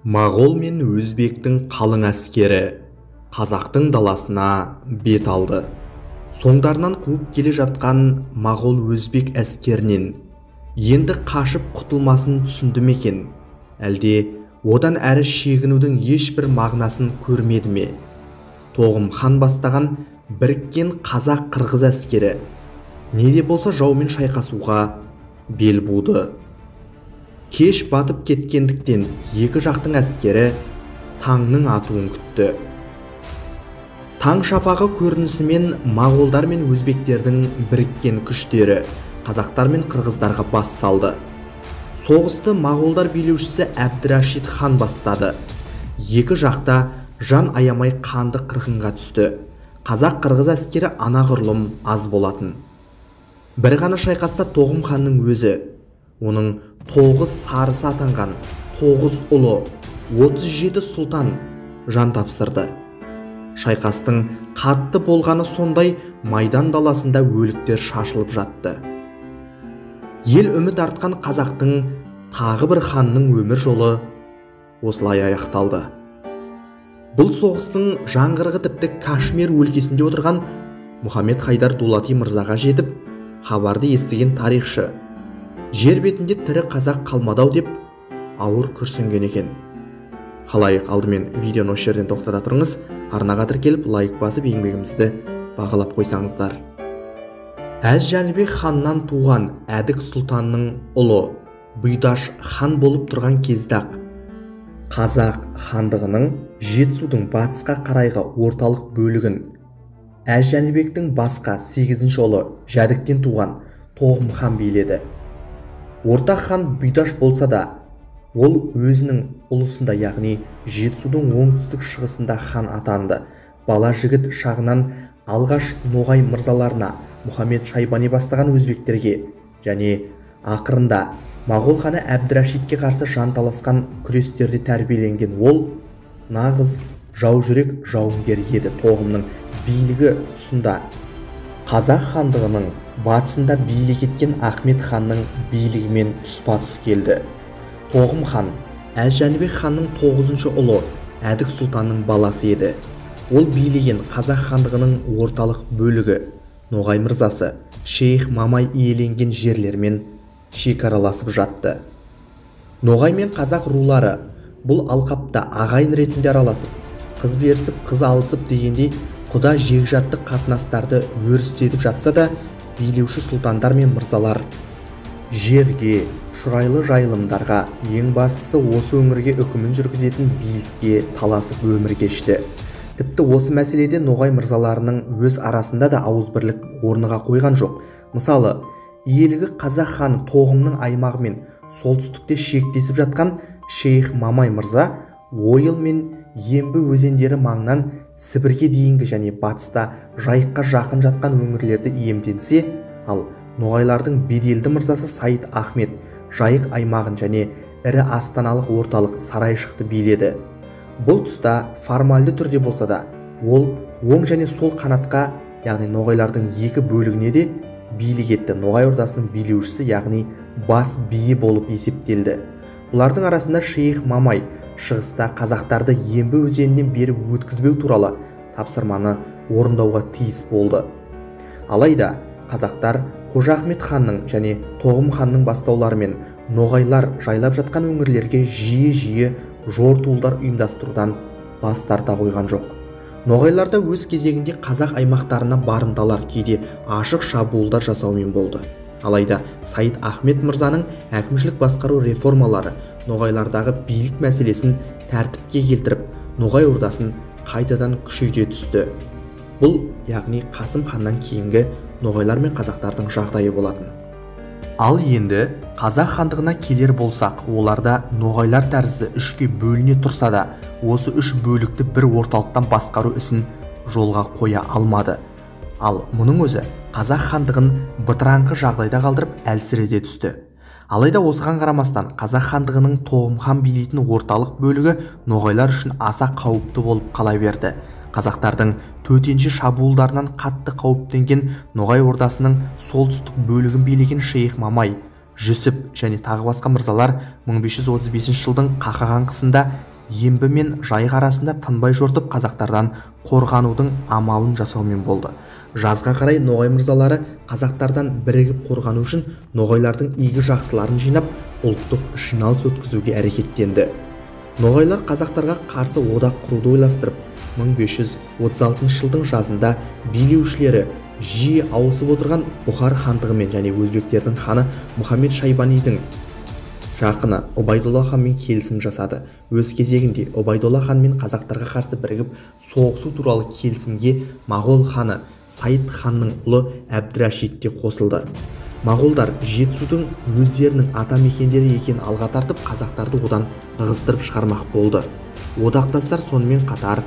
Моғол мен өзбектің қалың әскері қазақтың даласына бет алды. Соңдарынан қуып келе жатқан моғол өзбек әскерінен енді қашып құтылмасын түсінді ме екен, әлде одан әрі шегінудің ешбір мағынасын көрмеді ме? Тоғым хан бастаған біріккен қазақ-қырғыз әскері не де болса жаумен шайқасуға бел буды. Кеш батып кеткендіктен екі жақтың әскері таңның атуын күтті. Таң шапағы көрінісімен моғолдар мен өзбектердің біріккен күштері қазақтар мен қырғыздарға бас салды. Соғысты моғолдар билеушісі Әбдірашид хан бастады. Екі жақта жан аямай қанды қырғынға түсті. Қазақ-қырғыз әскері анағұрлым аз болатын. Бір ғана шайқаста Тоғым ханның өзі, оның 9 сарысы атанған 9 ұлы, 37 сұлтан жан тапсырды. Шайқастың қатты болғаны сондай, майдан даласында өліктер шашылып жатты. Ел үміт артқан қазақтың тағы бір ханның өмір жолы осылай аяқталды. Бұл соғыстың жаңғырығы тіпті Кашмир өлкесінде отырған Мұхаммед Хайдар Дулати мырзаға жетіп, хабарды естіген тарихшы жер бетінде тірі қазақ қалмады-ау деп ауыр күрсінген екен. Халайық, алдымен видеоны осы жерден тоқтата тұрыңыз, арнаға тіркеліп лайк басып еңбегімізді бағалап қойсаңыздар. Әз Жәнібек ханнан туған Әдік сұлтанның ұлы Бұйдаш хан болып тұрған кездақ қазақ хандығының Жетісудың батысқа қарайғы орталық бөлігін Әз Жәнібектің басқа 8-ші ұлы Жәдіктен туған Тоғым хан биледі. Ортақ хан Бұйдаш болса да, ол өзінің ұлысында, яғни Жетісудың оңтүстік шығысында хан атанды. Бала жігіт шағынан алғаш Ноғай мырзаларына, Мұхаммед Шайбани бастаған өзбектерге және ақырында моғол ханы Әбдірашидке қарсы жанталасқан күрестерде тәрбиеленген ол нағыз жаужүрек жауынгер еді. Тоғымның билігі тұсында қазақ хандығының батысында билік еткен Ахмет ханның билігімен тұспа-тұс келді. Тоғым хан Әз Жәнібек ханның 9-ші ұлы Әдік сұлтанның баласы еді. Ол билеген қазақ хандығының орталық бөлігі Ноғай мырзасы Шейх Мамай иеленген жерлермен шекараласып жатты. Ноғай мен қазақ рулары бұл алқапта ағайын ретінде араласып, қыз берісіп, қыз алысып дегендей құда жекжаттық қатынастарды өрістетіп жатса да, билеуші сұлтандар мен мырзалар жерге, шұрайлы жайылымдарға, ең бастысы осы өңірге үкімін жүргізетін билікке таласып өмір кешті. Тіпті осы мәселеде Ноғай мырзаларының өз арасында да ауызбірлік орныға қойған жоқ. Мысалы, иелігі қазақ ханы Тоғымның аймағымен солтүстікте шектесіп жатқан Шейх Мамай мырза Ойыл мен Ембі өзендері маңынан Сібірге дейінгі және батыста Жайыққа жақын жатқан өңірлерді иемденсе, ал Ноғайлардың беделді мырзасы Сайд Ахмет Жайық аймағын және ірі астаналық орталық Сарайшықты биледі. Бұл тұста формальды түрде болса да, ол оң және сол қанатқа, яғни Ноғайлардың екі бөлігіне де билік етті. Ноғай ордасының билеушісі, яғни бас биі болып есептелді. Бұлардың арасында Шейх Мамай шығыста қазақтарды Ембі өзенінен бері өткізбеу туралы тапсырманы орындауға тиіс болды. Алайда қазақтар Қожа Ахмет ханның және Тоғым ханның бастауларымен Ноғайлар жайлап жатқан өңірлерге жиі-жиі жортуылдар ұйымдастырудан бас тарта қойған жоқ. Ноғайлар да өз кезегінде қазақ аймақтарына барымталар, кейде ашық шабуылдар жасаумен болды. Алайда Сайд Ахмет мырзаның әкімшілік басқару реформалары Ноғайлардағы билік мәселесін тәртіпке келтіріп, Ноғай ордасын қайтадан күшейте түсті. Бұл, яғни Қасым ханнан кейінгі Ноғайлар мен қазақтардың жағдайы болатын. Ал енді қазақ хандығына келер болсақ, оларда Ноғайлар тәрізді үшке бөліне тұрса да, осы үш бөлікті бір орталықтан басқару ісін жолға қоя алмады. Ал мұның өзі қазақ хандығын бытыраңқы жағдайда қалдырып әлсірете түсті. Алайда осыған қарамастан қазақ хандығының Тоғым хан билейтін орталық бөлігі Ноғайлар үшін аса қауіпті болып қала берді. Қазақтардың төтенше шабуылдарынан қатты қауіптенген Ноғай ордасының солтүстік бөлігін билеген Шейх Мамай Жүсіп және тағы басқа мырзалар 1535 жылдың қақаған қысында ембі мен жайық арасында тынбай жортып қазақтардан қорғанудың амалын жасаумен болды. Жазға қарай ноғай мырзалары қазақтардан бірігіп қорғану үшін ноғайлардың игі жақсыларын жинап ұлттық жиналыс өткізуге әрекеттенді. Ноғайлар қазақтарға қарсы одақ құруды ойластырып, 1536 жылдың жазында билеушілері жиі ауысып отырған Бұхар хандығымен және өзбектердің ханы Мұхаммед Шайбанидың жақыны Убайдолла ханмен келісім жасады. Өз кезегінде Убайдолла ханмен қазақтарға қарсы бірігіп соғысу туралы келісімге Моғол ханы Сайд ханның ұлы Әбдірашид те қосылды. Моғолдар Жетісудың өздерінің ата мекендері екенін алға тартып, қазақтарды одан ығыстырып шығармақ болды. Одақтастар сонымен қатар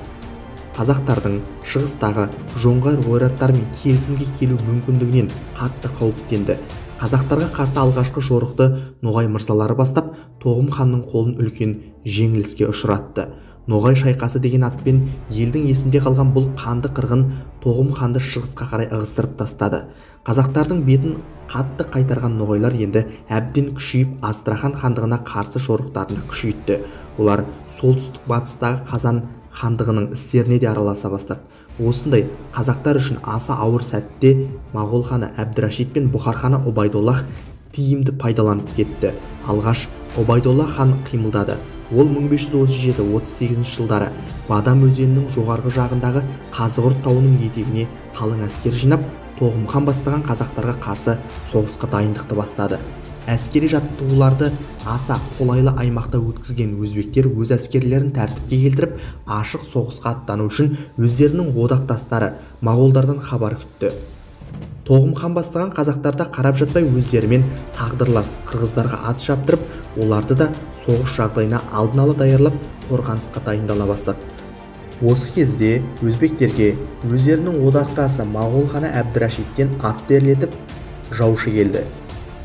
қазақтардың шығыстағы жоңғар ойраттарымен келісімге келу мүмкіндігінен қатты қауіптенді. Қазақтарға қарсы алғашқы жорықты ноғай мырзалары бастап, Тоғым ханның қолын үлкен жеңіліске ұшыратты. Ноғай шайқасы деген атпен елдің есінде қалған бұл қанды қырғын Тоғым ханды шығысқа қарай ығыстырып тастады. Қазақтардың бетін қатты қайтарған ноғайлар енді әбден күшейіп, Астрахан хандығына қарсы жорықтарына күшейтті. Олар солтүстік батыстағы Қазан хандығының істеріне де араласа бастады. Осындай қазақтар үшін аса ауыр сәтте Моғол ханы Әбдірашид пен Бұхар ханы Убайдоллах тиімді пайдаланып кетті. Алғаш Убайдолла хан қимылдады. Ол 1537-38 жылдары Бадам өзенінің жоғарғы жағындағы Қазығұрт тауының етегіне қалың әскер жинап, Тоғым хан бастаған қазақтарға қарсы соғысқа дайындықты бастады. Әскери жаттығуларды аса қолайлы аймақта өткізген өзбектер өз әскерлерін тәртіпке келтіріп, ашық соғысқа аттану үшін өздерінің одақтастары моғолдардан хабар күтті. Тоғым хан бастаған қазақтарда қарап жатпай өздерімен тағдырлас қырғыздарға ат шаптырып, оларды да соғыс жағдайына алдын ала даярлап, қорғанысқа дайындала бастады. Осы кезде өзбектерге өздерінің одақтасы Моғол ханы Әбдірашидтен ат терлетіп жаушы келді.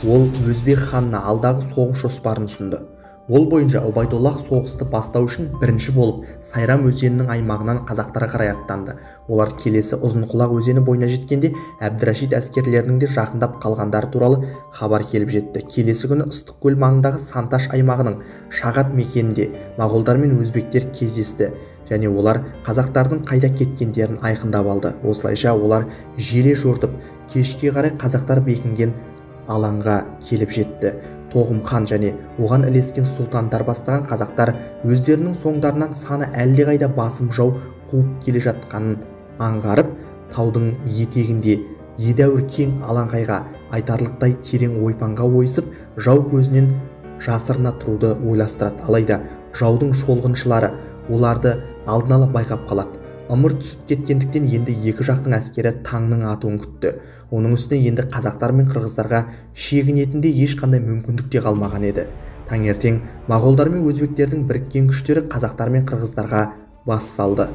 Ол өзбек ханына алдағы соғыс жоспарын ұсынды. Ол бойынша Убайдоллах соғысты бастау үшін бірінші болып Сайрам өзенінің аймағынан қазақтарға қарай аттанды. Олар келесі Ұзынқұлақ өзені бойына жеткенде Әбдірашид әскерлерінің де жақындап қалғандары туралы хабар келіп жетті. Келесі күні Ыстықкөл маңындағы Санташ аймағының Шағат мекенінде моғолдар мен өзбектер кездесті және олар қазақтардың қайда кеткендерін айқындап алды. Осылайша олар желе жортып, кешке қарай қазақтар бекінген алаңға келіп жетті. Тоғым хан және оған ілескен сұлтандар бастаған қазақтар өздерінің соңдарынан саны әлдеқайда басым жау қуып келе жатқанын аңғарып, таудың етегінде едәуір кең алаңқайға айтарлықтай терең ойпаңға ойысып, жау көзінен жасырына тұруды ойластырады. Алайда жаудың шолғыншылары оларды алдын ала байқап қалады. Ымырт түсіп кеткендіктен енді екі жақтың әскері таңның атуын күтті. Оның үстіне енді қазақтар мен қырғыздарға шегінетінде ешқандай мүмкіндік те қалмаған еді. Таңертең моғолдар мен өзбектердің біріккен күштері қазақтар мен қырғыздарға бас салды.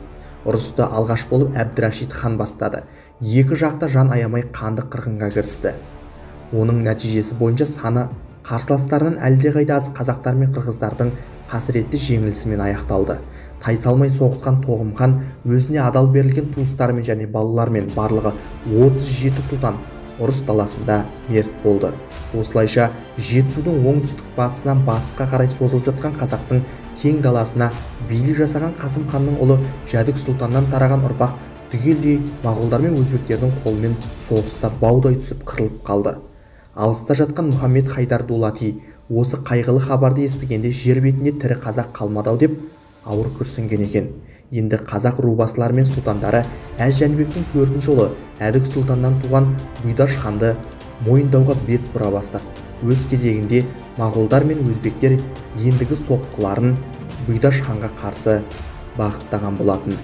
Ұрысты алғаш болып Әбдірашид хан бастады. Екі жақта жан аямай қанды қырғынға кірісті. Оның нәтижесі бойынша саны қарсыластарынан әлдеқайда аз қазақтар мен қырғыздардың қасіретті жеңілісімен аяқталды. Тайсалмай соғысқан Тоғым хан өзіне адал берілген туыстарымен және балалармен барлығы 37 сұлтан ұрыс даласында мерт болды. Осылайша Жетісудың оңтүстік батысынан батысқа қарай созылып жатқан қазақтың кең даласына билік жасаған Қасым ханның ұлы Жәдік сұлтаннан тараған ұрпақ түгелдей моғолдар мен өзбектердің қолымен соғыста баудай түсіп қырылып қалды. Алыста жатқан Мұхаммед Хайдар Дулати осы қайғылы хабарды естігенде жер бетінде тірі қазақ қалмады-ау деп ауыр күрсінген екен. Енді қазақ рубасылары мен сұлтандары Әз Жәнібектің 4-ші ұлы Әдік сұлтаннан туған Бұйдаш ханды мойындауға бет бұра бастады. Өз кезегінде моғолдар мен өзбектер ендігі соққыларын Бұйдаш ханға қарсы бағыттаған болатын.